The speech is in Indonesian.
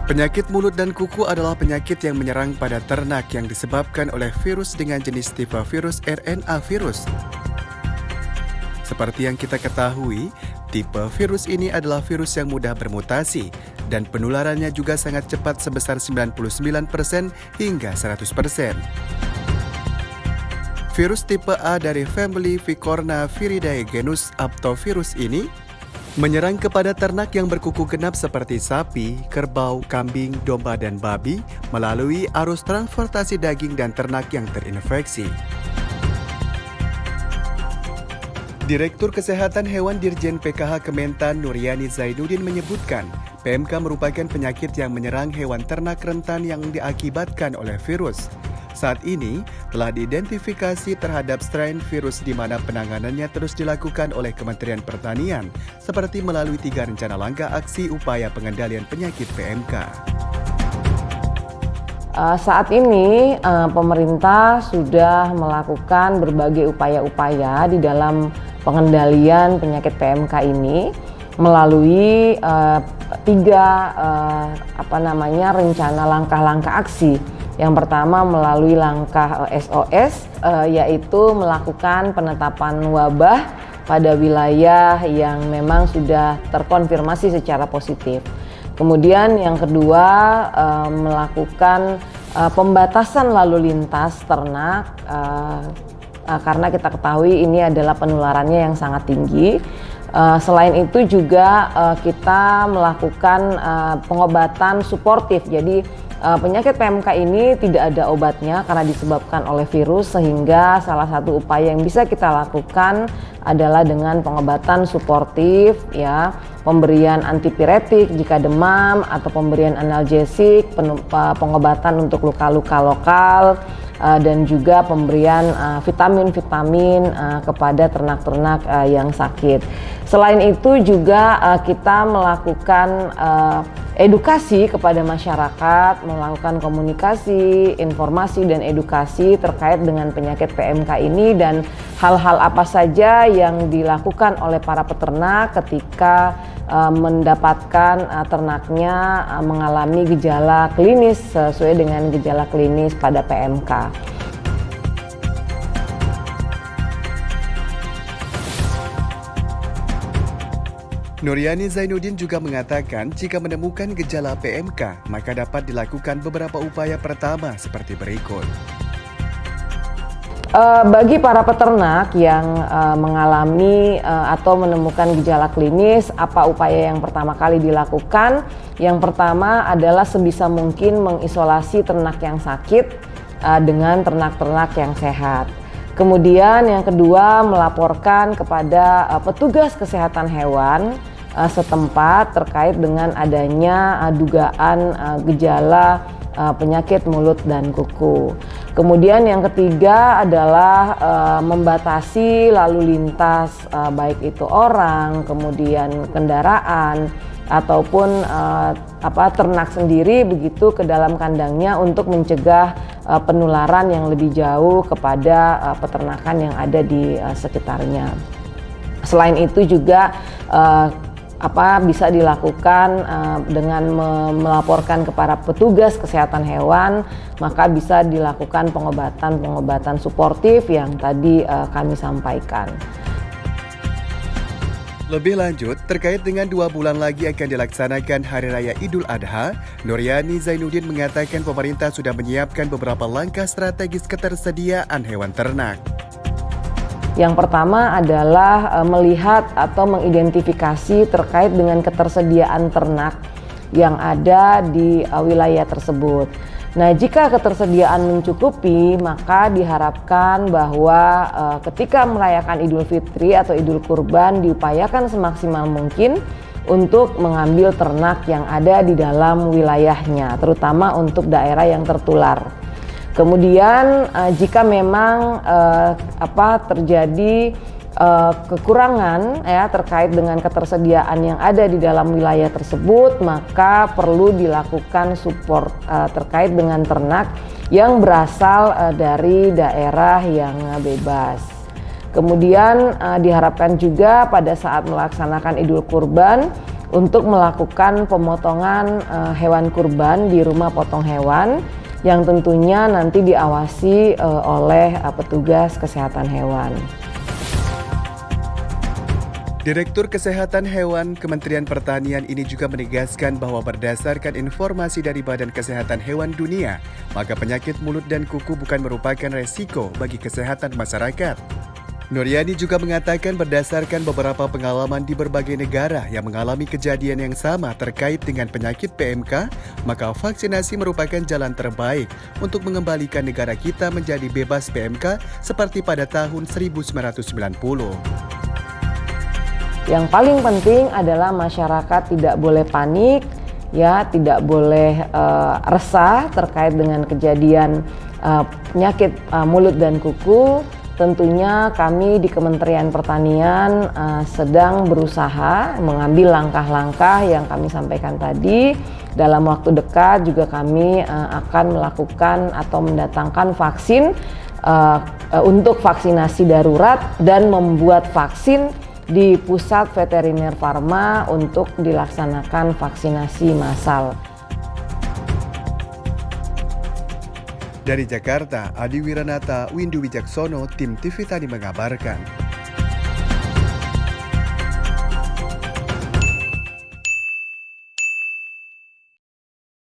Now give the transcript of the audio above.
Penyakit mulut dan kuku adalah penyakit yang menyerang pada ternak yang disebabkan oleh virus dengan jenis tipe virus RNA virus. Seperti yang kita ketahui, tipe virus ini adalah virus yang mudah bermutasi dan penularannya juga sangat cepat sebesar 99% hingga 100%. Virus tipe A dari family Vicornaviridae genus Aptovirus ini menyerang kepada ternak yang berkuku genap seperti sapi, kerbau, kambing, domba, dan babi melalui arus transportasi daging dan ternak yang terinfeksi. Direktur Kesehatan Hewan Dirjen PKH Kementan Nuryani Zainuddin menyebutkan, PMK merupakan penyakit yang menyerang hewan ternak rentan yang diakibatkan oleh virus. Saat ini telah diidentifikasi terhadap strain virus di mana penanganannya terus dilakukan oleh Kementerian Pertanian, seperti melalui 3 rencana langkah aksi upaya pengendalian penyakit PMK. Saat ini pemerintah sudah melakukan berbagai upaya-upaya di dalam pengendalian penyakit PMK ini melalui 3 rencana langkah-langkah aksi. Yang pertama melalui langkah SOS, yaitu melakukan penetapan wabah pada wilayah yang memang sudah terkonfirmasi secara positif. Kemudian yang kedua melakukan pembatasan lalu lintas ternak, karena kita ketahui ini adalah penularannya yang sangat tinggi. Selain itu juga kita melakukan pengobatan suportif, jadi penyakit PMK ini tidak ada obatnya karena disebabkan oleh virus, sehingga salah satu upaya yang bisa kita lakukan adalah dengan pengobatan suportif, ya, pemberian antipiretik jika demam atau pemberian analgesik, pengobatan untuk luka-luka lokal, dan juga pemberian vitamin-vitamin kepada ternak-ternak yang sakit. Selain itu juga kita melakukan edukasi kepada masyarakat, melakukan komunikasi, informasi dan edukasi terkait dengan penyakit PMK ini dan hal-hal apa saja yang dilakukan oleh para peternak ketika mendapatkan ternaknya mengalami gejala klinis sesuai dengan gejala klinis pada PMK. Nuryani Zainuddin juga mengatakan jika menemukan gejala PMK, maka dapat dilakukan beberapa upaya pertama seperti berikut. Bagi para peternak yang mengalami atau menemukan gejala klinis, apa upaya yang pertama kali dilakukan? Yang pertama adalah sebisa mungkin mengisolasi ternak yang sakit dengan ternak-ternak yang sehat. Kemudian yang kedua, melaporkan kepada petugas kesehatan hewan setempat terkait dengan adanya dugaan gejala penyakit mulut dan kuku. Kemudian yang ketiga adalah membatasi lalu lintas baik itu orang, kemudian kendaraan ataupun ternak sendiri begitu ke dalam kandangnya untuk mencegah penularan yang lebih jauh kepada peternakan yang ada di sekitarnya. Selain itu juga bisa dilakukan dengan melaporkan kepada petugas kesehatan hewan, maka bisa dilakukan pengobatan suportif yang tadi kami sampaikan. Lebih lanjut, terkait dengan 2 bulan lagi akan dilaksanakan Hari Raya Idul Adha, Nuryani Zainuddin mengatakan pemerintah sudah menyiapkan beberapa langkah strategis ketersediaan hewan ternak. Yang pertama adalah melihat atau mengidentifikasi terkait dengan ketersediaan ternak yang ada di wilayah tersebut. Nah, jika ketersediaan mencukupi, maka diharapkan bahwa ketika merayakan Idul Fitri atau Idul Kurban diupayakan semaksimal mungkin untuk mengambil ternak yang ada di dalam wilayahnya, terutama untuk daerah yang tertular. Kemudian jika memang terjadi kekurangan ya terkait dengan ketersediaan yang ada di dalam wilayah tersebut, maka perlu dilakukan support terkait dengan ternak yang berasal dari daerah yang bebas. Kemudian diharapkan juga pada saat melaksanakan Idul Kurban untuk melakukan pemotongan hewan kurban di rumah potong hewan yang tentunya nanti diawasi oleh petugas kesehatan hewan. Direktur Kesehatan Hewan Kementerian Pertanian ini juga menegaskan bahwa berdasarkan informasi dari Badan Kesehatan Hewan Dunia, maka penyakit mulut dan kuku bukan merupakan resiko bagi kesehatan masyarakat. Nuryani juga mengatakan berdasarkan beberapa pengalaman di berbagai negara yang mengalami kejadian yang sama terkait dengan penyakit PMK, maka vaksinasi merupakan jalan terbaik untuk mengembalikan negara kita menjadi bebas PMK seperti pada tahun 1990. Yang paling penting adalah masyarakat tidak boleh panik, ya, tidak boleh resah terkait dengan kejadian penyakit mulut dan kuku. Tentunya kami di Kementerian Pertanian sedang berusaha mengambil langkah-langkah yang kami sampaikan tadi. Dalam waktu dekat juga kami akan melakukan atau mendatangkan vaksin untuk vaksinasi darurat dan membuat vaksin di Pusat Veteriner Farma untuk dilaksanakan vaksinasi massal. Dari Jakarta, Adi Wiranata, Windu Wijaksono, Tim TV Tani mengabarkan.